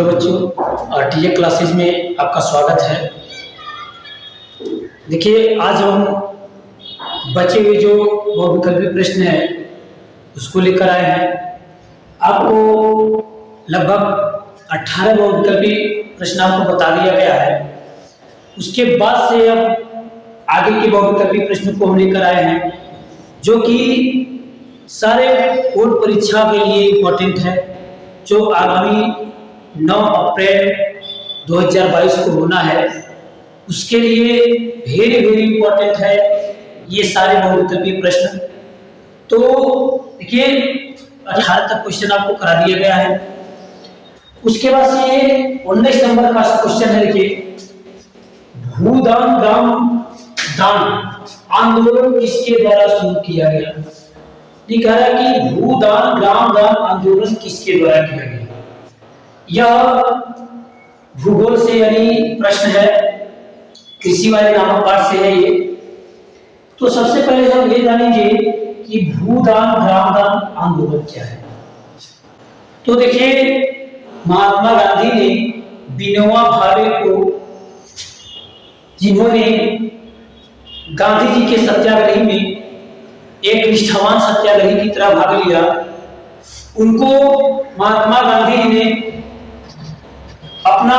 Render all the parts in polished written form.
Hello बच्चों, TA classes में आपका स्वागत है। देखिए, आज हम बचे हुए जो बहुविकल्पी प्रश्न है उसको लेकर आए हैं। आपको लगभग 18 बहुविकल्पी प्रश्न आपको बता दिया गया है। उसके बाद से अब आगे के बहुविकल्पी प्रश्न को हम लेकर आए हैं, जो कि सारे बोर्ड परीक्षा के लिए इम्पोर्टेंट है, जो आगामी 9 अप्रैल 2022 को होना है। उसके लिए वेरी वेरी इम्पोर्टेंट है ये सारे बहुविकल्पी प्रश्न। तो देखिए, 18 तक क्वेश्चन आपको करा दिया गया है। उसके बाद से ये 19 नंबर का क्वेश्चन है। देखिए, भूदान ग्राम दान आंदोलन किसके द्वारा शुरू किया गया? कह रहा है कि भूदान ग्राम दान आंदोलन किसके द्वारा किया गया। यह भूगोल से यानी प्रश्न है, कृषि वाले नामक पाठ से है ये। तो सबसे पहले हम ये जानेंगे कि भूदान ग्राम दान आंदोलन क्या है। तो देखिए, महात्मा गांधी ने विनोबा भावे को, जिन्होंने गांधी जी के सत्याग्रह में एक निष्ठावान सत्याग्रही की तरह भाग लिया, उनको महात्मा गांधी ने अपना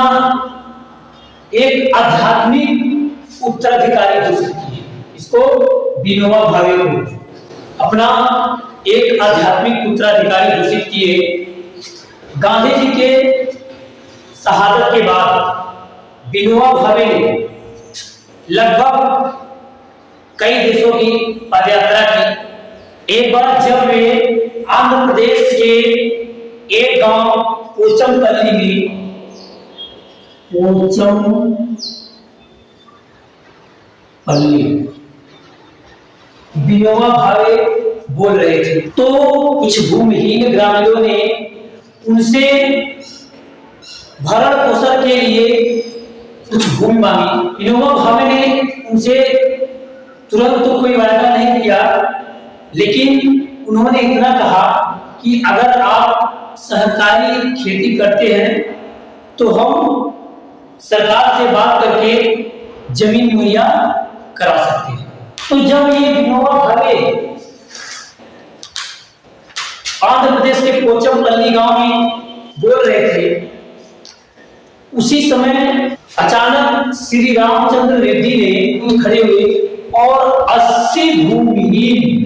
एक आध्यात्मिक उत्तराधिकारी घोषित किए। इसको विनोबा भावे को अपना एक आध्यात्मिक उत्तराधिकारी घोषित किए। गांधी जी के शहादत के बाद विनोबा भावे ने लगभग कई देशों की पदयात्रा की। एक बार जब वे आंध्र प्रदेश के एक गांव पोचमपल्ली में विनोबा भावे बोल रहे थे, तो कुछ भूमिहीन ग्रामीणों ने उनसे भरण पोषण के लिए कुछ भूमि मांगी। विनोबा भावे ने उनसे तुरंत तो कोई वायदा नहीं किया, लेकिन उन्होंने इतना कहा कि अगर आप सहकारी खेती करते हैं तो हम सरकार से बात करके जमीन मुहैया करा सकते हैं। तो जब ये विनोबा भावे आंध्र प्रदेश के पोचमपल्ली गांव में बोल रहे थे, उसी समय अचानक श्री रामचंद्र रेड्डी ने खड़े हुए और 80 भूमिहीन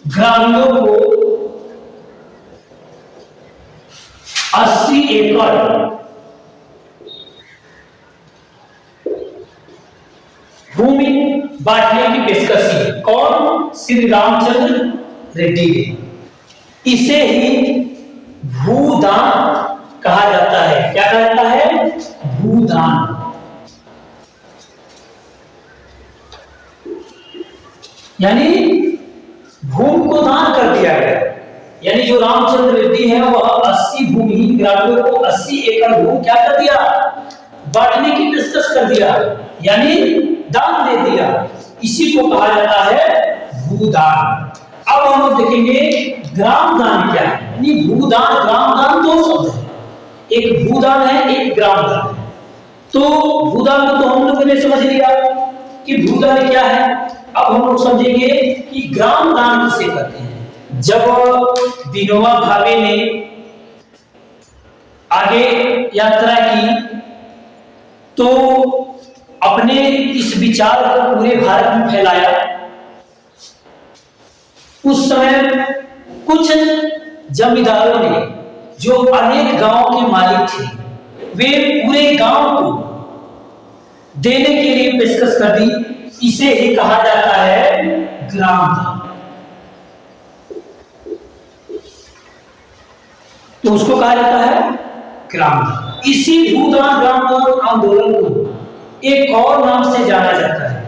ग्रामीणों को 80 एकड़ भूमि बांटने की पेशकश की। कौन? श्री रामचंद्र रेड्डी ने। इसे ही भूदान कहा जाता है। क्या कहा जाता है? भूदान। यानी भूमि को दान कर दिया गया। यानी जो रामचंद्र रेड्डी है वह 80 भूमिहीन ग्रामीणों को 80 एकड़ भूमि क्या कर दिया? बांटने की पेशकश कर दिया, यानी दान दे दिया। इसी को कहा जाता है भूदान। अब हम लोग देखेंगे ग्राम दान क्या है। यानी भूदान ग्राम दान दो शब्द है, एक भूदान है, एक ग्राम दान है। तो भूदान को तो हम लोगों ने समझ लिया कि भूदान क्या है। अब हम लोग समझेंगे कि ग्राम दान किसे कहते हैं। जब विनोबा भावे ने आगे यात्रा की तो अपने इस विचार को पूरे भारत में फैलाया। उस समय कुछ जमींदारों ने, जो अनेक गांव के मालिक थे, वे पूरे गांव को देने के लिए पेशकश कर दी। इसे ही कहा जाता है ग्राम दान। तो उसको कहा जाता है ग्राम दान। इसी भूदान ग्राम दान आंदोलन को एक और नाम से जाना जाता है,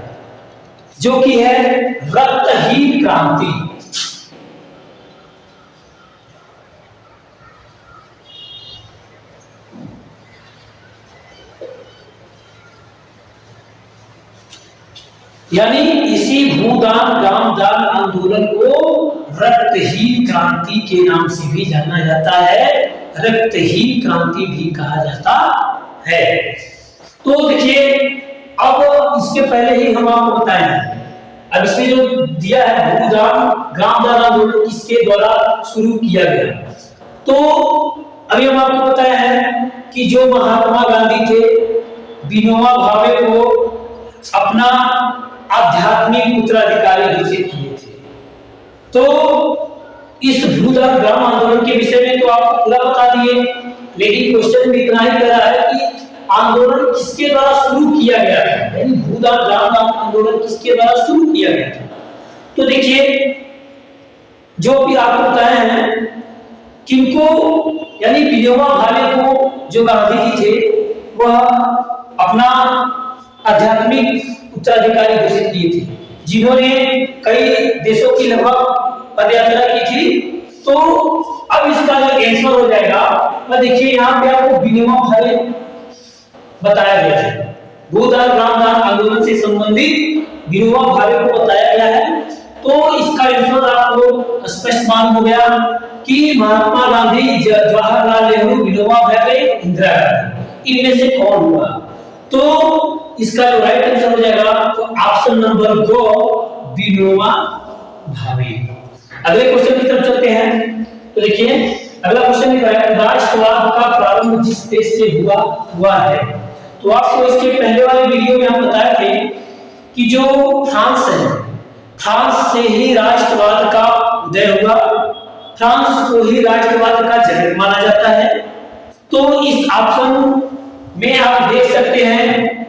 जो कि है रक्तहीन क्रांति। यानी इसी भूदान ग्रामदान आंदोलन को रक्तहीन क्रांति के नाम से भी जाना जाता है, रक्तहीन क्रांति भी कहा जाता है। तो देखिए, अब इसके पहले ही हम आपको बताएं, अब इसमें जो दिया है भूदान ग्रामदान आंदोलन किसके द्वारा शुरू किया गया, तो अभी हम आपको बताया है कि जो महात्मा गांधी थे, विनोबा भावे को अपना आध्यात्मिक उत्तराधिकारी घोषित किए थे। तो इस भूदान ग्राम आंदोलन के विषय में तो आपको पूरा बता दिए, लेकिन क्वेश्चन भी इतना ही कर रहा है कि आंदोलन किसके द्वारा शुरू किया गया था, यानी भूदान ग्राम आंदोलन किसके द्वारा शुरू किया गया था। तो देखिए, जो भी आपको बताए हैं किनको, यानी विनोबा भावे को जो गांधी जी थे वह अपना आध्यात्मिक उत्तराधिकारी घोषित किए थे, जिन्होंने कई देशों की लगभग पदयात्रा की थी। तो अब इसका जो आंसर हो जाएगा, मैं देखिए यहाँ पे आपको विनोबा भावे बताया गया है, भूदान ग्रामदान आंदोलन से संबंधित विनोबा भावे को बताया गया है। तो इसका आंसर आपको स्पष्ट मालूम हो गया कि महात्मा गांधी, जवाहरलाल नेहरू, विनोबा भावे, इंदिरा गांधी, इनमें से कौन हुआ। तो इसका जो राइट आंसर हो जाएगा तो ऑप्शन नंबर 2 विनोबा भावे। अगले क्वेश्चन की तरफ चलते हैं। तो देखिए, अगला क्वेश्चन लिखा है राष्ट्रवाद का प्रारंभ जिस देश से हुआ है। तो आपको इसके पहले वाले वीडियो में हम बताए थे कि जो फ्रांस है, फ्रांस से ही राष्ट्रवाद का उदय हुआ, फ्रांस को ही राष्ट्रवाद का जनक माना जाता है। तो इस ऑप्शन में आप देख सकते हैं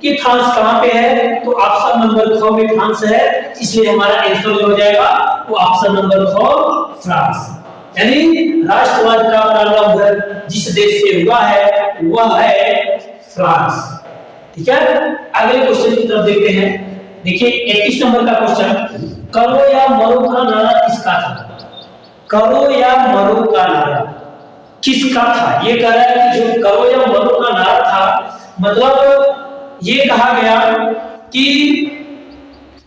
कि फ्रांस कहां पे है, तो ऑप्शन नंबर 6 में फ्रांस है, इसलिए हमारा आंसर जो हो जाएगा वो ऑप्शन नंबर 6 फ्रांस। यानी राष्ट्रवाद का प्रारंभ जिस देश से हुआ है वह है फ्रांस। ठीक है, अगले क्वेश्चन की तरफ देखते हैं। देखिए 21 नंबर का क्वेश्चन, करो या मरो का नारा किसका था। करो या मरो का नारा किसका था, ये कह रहा है कि जो करो या मरो का नारा था, मतलब ये कहा गया कि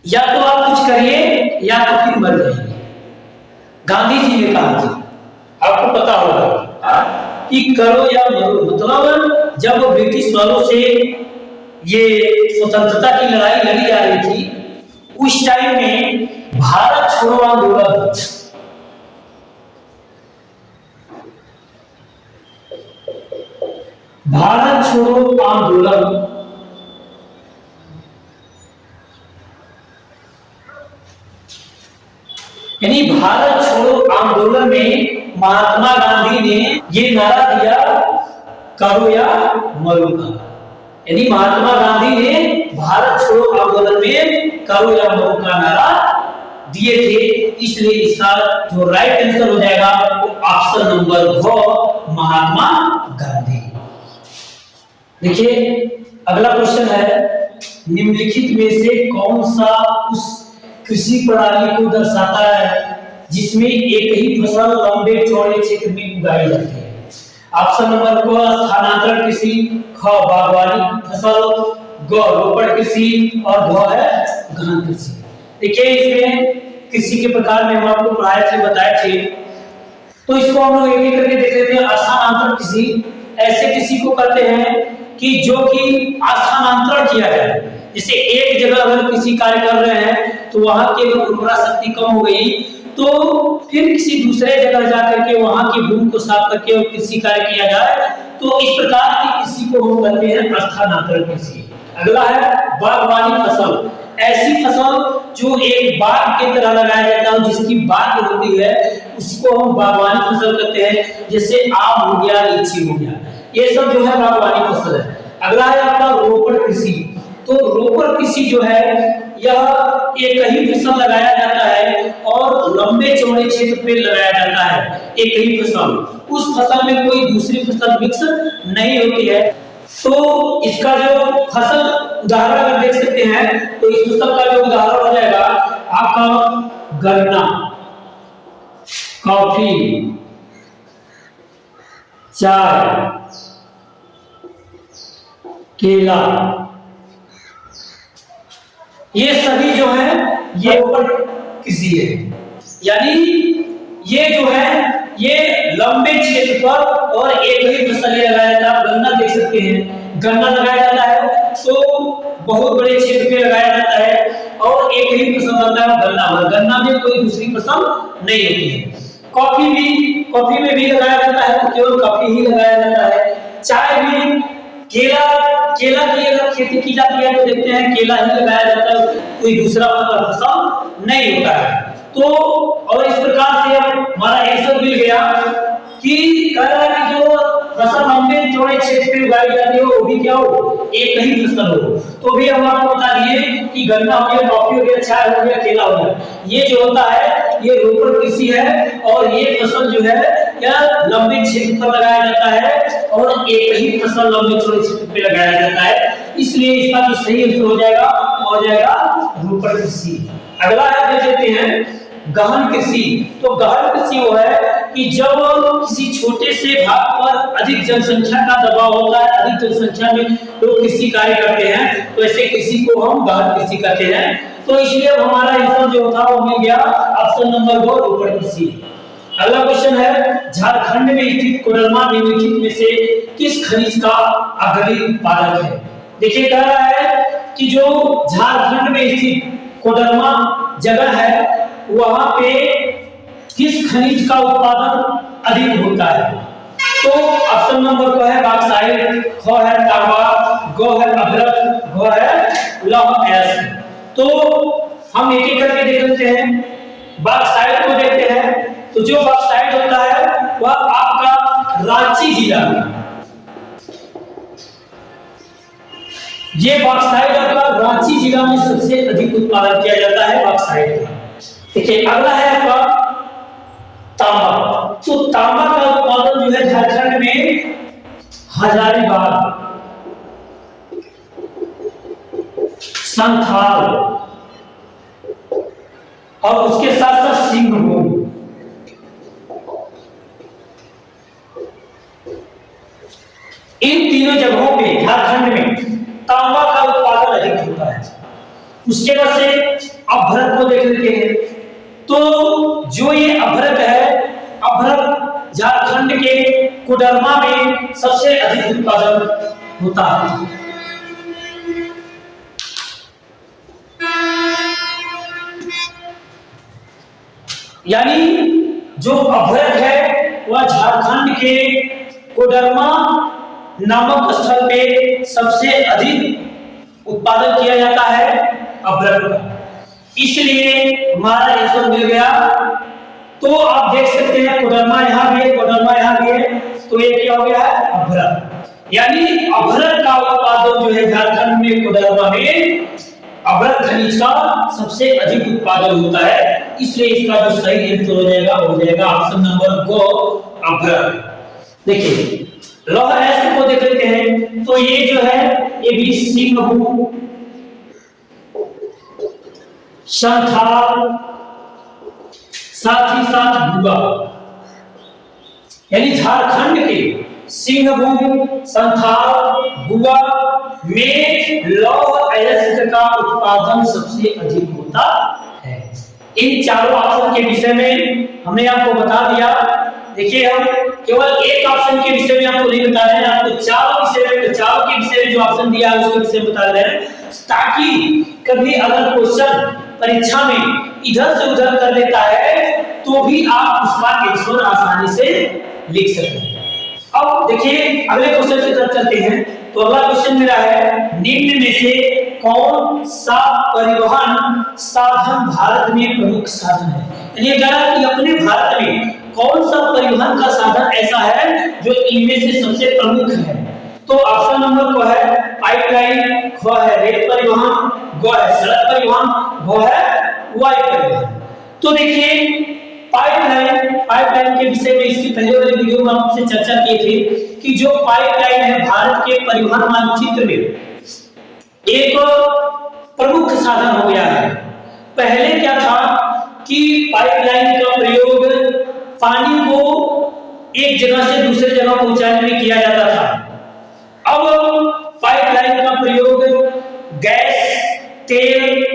या तो आप कुछ करिए या तो फिर मर जाइए। गांधी जी ने कहा था, आपको पता होगा कि करो या मरो, मतलब जब ब्रिटिश वालों से ये स्वतंत्रता की लड़ाई लड़ी जा रही थी, उस टाइम में भारत छोड़ो आंदोलन, भारत छोड़ो आंदोलन यानी भारत छोड़ो आंदोलन में महात्मा गांधी ने ये नारा दिया करो या मरो का। यानी महात्मा गांधी ने भारत छोड़ो आंदोलन में करो या मरो का नारा दिए थे, इसलिए इसका जो राइट आंसर हो जाएगा वो ऑप्शन नंबर 2 महात्मा गांधी। देखिए अगला क्वेश्चन है, निम्नलिखित में से कौन सा उस कृषि प्रणाली को दर्शाता है जिसमें एक ही फसल लंबे चौड़े क्षेत्र में उगाई जाती है। ऑप्शन नंबर क स्थानांतरण कृषि, ख बागवानी फसल, ग रोपण कृषि और घ है गहन कृषि। देखिए इसमें कृषि के प्रकार में हम आपको पढ़ाए थे, बताए थे, तो इसको हम लोग एक एक करके देख लेते हैं। स्थानांतरण कृषि ऐसे कृषि को करते हैं कि जो कि स्थानांतरण किया जाए, जैसे एक जगह अगर कृषि कार्य कर रहे हैं तो वहां की अगर उर्वरा शक्ति कम हो गई तो फिर किसी दूसरे जगह जाकर के वहां की भूमि को साफ करके और कृषि कार्य किया जाए, तो इस प्रकार की कृषि को हम कहते हैं स्थानांतरण कृषि। अगला है बागवानी फसल, ऐसी फसल जो एक बाग की तरह लगाया जाता है, जिसकी बाग होती है उसको हम बागवानी फसल कहते हैं, जैसे आम हो गया, लीची हो गया, ये सब जो है बागवानी फसल है। अगला है आपका रोपण कृषि। तो रोपण कृषि जो है यह एक ही फसल लगाया जाता है और लंबे चौड़े क्षेत्र पे लगाया जाता है एक ही फसल, उस फसल में कोई दूसरी फसल मिक्स नहीं होती है। तो इसका जो फसल उदाहरण अगर देख सकते हैं तो इस फसल का जो उदाहरण हो जाएगा आपका गन्ना, कॉफी, चाय, केला, ये सभी जो है ये ऊपर कृषि है, यानी ये जो है ये लंबे क्षेत्र पर और एक ही फसल लगाया जाता है। गन्ना देख सकते हैं, गन्ना लगाया जाता है तो बहुत बड़े क्षेत्र पे लगाया जाता है और एक ही फसल होता है गन्ना, और गन्ना में कोई दूसरी फसल नहीं होती है। कॉफी में भी लगाया जाता है तो केवल कॉफी ही लगाया जाता है। चाय भी, केला की अगर खेती की जाती है तो देखते हैं केला ही लगाया जाता है, कोई दूसरा फसल नहीं होता है। तो और इस प्रकार से हमारा आंसर मिल गया कि कह रहा है कि जो फसल लंबे चौड़े क्षेत्र में उगाई जाती है वो भी क्या हो, एक ही फसल हो। तो भी हम आपको बता दिए कि गन्ना हो गया, कॉफी हो गया, चाय हो गया, केला हो गया, ये जो होता है ये रोपण कृषि है और ये फसल जो है यह लंबे क्षेत्र पर लगाया जाता है और एक ही फसल लंबे चौड़े क्षेत्र पे लगाया जाता है, इसलिए इसका जो सही आंसर हो जाएगा रोपण कृषि। अगला है देख लेते हैं गहन कृषि। तो गहन कृषि वो है कि जब किसी छोटे से भाग पर अधिक जनसंख्या का दबाव होता है, अधिक जनसंख्या में लोग कृषि कार्य करते हैं, तो ऐसे कृषि को हम गहन कृषि कहते हैं। तो इसलिए हमारा आंसर जो था वो मिल गया ऑप्शन नंबर 2 रोपण कृषि। अगला क्वेश्चन है झारखंड में स्थित कोडरमा निम्नलिखित में से किस खनिज का अग्रणी उत्पादक है। देखिए कह रहा है कि जो झारखंड में स्थित कोडरमा जगह है वहां पे किस खनिज का उत्पादन अधिक होता है। तो ऑप्शन नंबर को है बॉक्साइट, ख है तांबा, ग है अभ्रक, घ है लौह अयस्क। तो हम एक एक करके देख लेते हैं। बॉक्साइट को देखते हैं तो जो बॉक्साइट होता है वह आपका रांची जिला में, ये बॉक्साइट आपका रांची जिला में सबसे अधिक उत्पादन किया जाता है बॉक्साइट का। देखिए अगला है आपका तांबा। तो तांबा का उत्पादन जो है झारखंड में हजारीबाग, संथाल और उसके साथ साथ सिंहभूम, इन तीनों जगहों पे झारखंड में तांबा का उत्पादन अधिक होता है। उसके बाद से अभ्रक को देख लेते हैं। तो जो ये अभ्रक है, अभ्रक झारखंड के कोडरमा में सबसे अधिक उत्पादन होता है। यानी जो अभ्रक है वह झारखंड के कोडरमा नामक स्थल पे सबसे अधिक उत्पादन किया जाता है अभ्रक का, इसलिए हमारा आंसर मिल गया। तो आप देख सकते हैं कोडरमा यहाँ भी है, कोडरमा यहाँ भी है, तो ये क्या हो गया है अभ्रक। यानी अभ्रक का उत्पादन जो है झारखंड में कोडरमा में अभ्रक खनिज का सबसे अधिक उत्पादन होता है, इसलिए इसका जो सही आंसर हो जाएगा ऑप्शन नंबर 2 अभ्रक। देखिए लौह अयस्क को देख लेते हैं। तो ये जो है ये भी सिंहभूम, संथाल, साथ ही साथ भूगा, यानी झारखंड के सिंहभूम, संथाल, भूगा में लौह अयस्क का उत्पादन सबसे अधिक होता है। इन चारों ऑप्शन के विषय में हमने आपको बता दिया। देखिए हम केवल एक ऑप्शन के विषय में आपको नहीं बता रहे हैं, आपको चारों के विषय में जो ऑप्शन दिया है उसके विषय में बता रहे हैं, ताकि कभी अगर क्वेश्चन परीक्षा में इधर से उधर कर देता है तो भी आप उसका आंसर आसानी से लिख सकते हैं। अब देखिए अगले क्वेश्चन की तरफ चलते हैं। तो अगला क्वेश्चन मेरा है निम्न में से कौन सा परिवहन साधन भारत में प्रमुख साधन है। यानी कहा कि अपने भारत में कौन सा परिवहन का साधन ऐसा है जो इनमें से सबसे प्रमुख है। तो ऑप्शन नंबर को है पाइपलाइन, ख है रेल परिवहन, ग है सड़क परिवहन, घ है वायु परिवहन। तो देखिए पाइपलाइन के विषय में इसकी पहले वाले वीडियो में आपसे चर्चा की थी कि जो पाइपलाइन है भारत के परिवहन मानचित्र में एक प्रमुख साधन हो गया है। पहले क्या था कि पाइपलाइन का प्रयोग पानी को एक जगह से दूसरे जगह पहुंचाने में किया जाता था। अब पाइपलाइन का प्रयोग गैस, तेल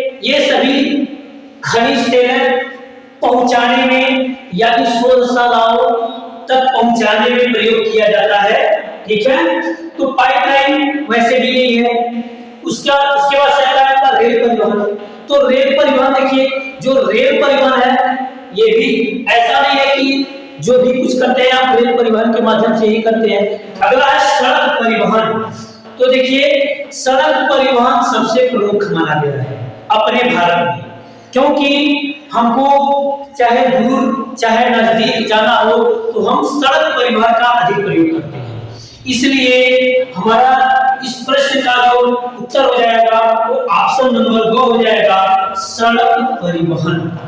ठीक है। तो पाइपलाइन वैसे भी नहीं है। उसके बाद सेकंड आपका रेल परिवहन। तो रेल परिवहन देखिए, जो रेल परिवहन है ये भी ऐसा नहीं है कि जो भी कुछ करते हैं आप रेल परिवहन के माध्यम से ही करते हैं। अगला है सड़क परिवहन। तो देखिए सड़क परिवहन सबसे प्रमुख माना गया है अपने भारत में, क्योंकि हमको चाहे दूर चाहे नजदीक जाना हो तो हम सड़क परिवहन का अधिक प्रयोग करते हैं। इसलिए हमारा इस प्रश्न का जो उत्तर हो जाएगा वो ऑप्शन नंबर 2 हो जाएगा, सड़क परिवहन।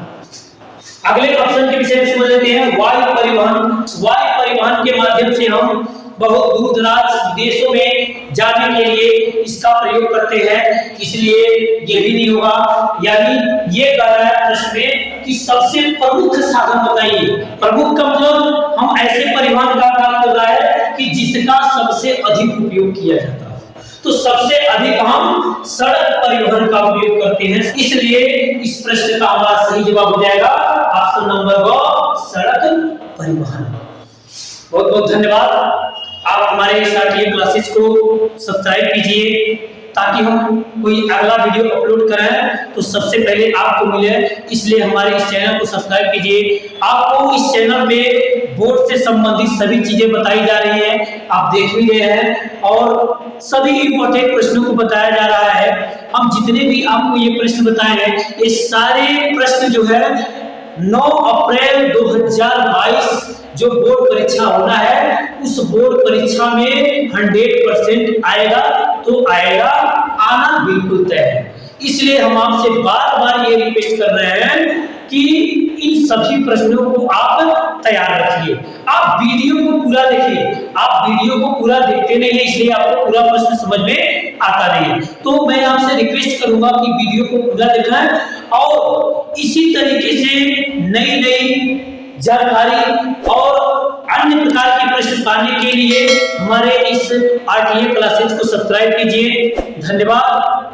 अगले ऑप्शन के विषय में समझ लेते हैं वायु परिवहन। वायु परिवहन के माध्यम से हम बहुत दूर दराज देशों में जाने के लिए इसका प्रयोग करते हैं, इसलिए ये भी नहीं होगा। यानी ये कह रहा है प्रश्न में कि सबसे प्रमुख साधन बताइए। प्रमुख का मतलब हम ऐसे परिवहन का बात कर रहा है कि जिसका सबसे अधिक उपयोग किया जाता है। तो सबसे अधिक हम सड़क परिवहन का उपयोग करते हैं, इसलिए इस प्रश्न का हमारा सही जवाब हो जाएगा ऑप्शन नंबर 2, सड़क परिवहन। बहुत बहुत धन्यवाद। आप हमारे इस आरटीए क्लासेस को सब्सक्राइब कीजिए ताकि हम कोई अगला वीडियो अपलोड करें तो सबसे पहले आपको मिले, इसलिए हमारे इस चैनल को सब्सक्राइब कीजिए। आपको इस चैनल पे बोर्ड से संबंधित सभी चीजें बताई जा रही है, आप देख भी रहे हैं, और सभी इंपॉर्टेंट प्रश्नों को बताया जा रहा है। हम जितने भी आपको ये प्रश्न बताए हैं ये सारे प्रश्न जो है 9 अप्रैल 2022 जो बोर्ड परीक्षा होना है उस बोर्ड परीक्षा में 100% आएगा, तो आएगा, आना बिल्कुल तय है। इसलिए हम आपसे बार बार ये रिक्वेस्ट कर रहे हैं कि इन सभी प्रश्नों को आप तैयार रखिए। आप वीडियो को पूरा देखिए, आप वीडियो को पूरा देखते नहीं है इसलिए आपको पूरा प्रश्न समझ में आता नहीं है। तो मैं आपसे रिक्वेस्ट करूंगा कि वीडियो को पूरा देखें और इसी तरीके से नई नई जानकारी और अन्य प्रकार के प्रश्न पाने के लिए हमारे इस आरटीए क्लासेस को सब्सक्राइब कीजिए। धन्यवाद।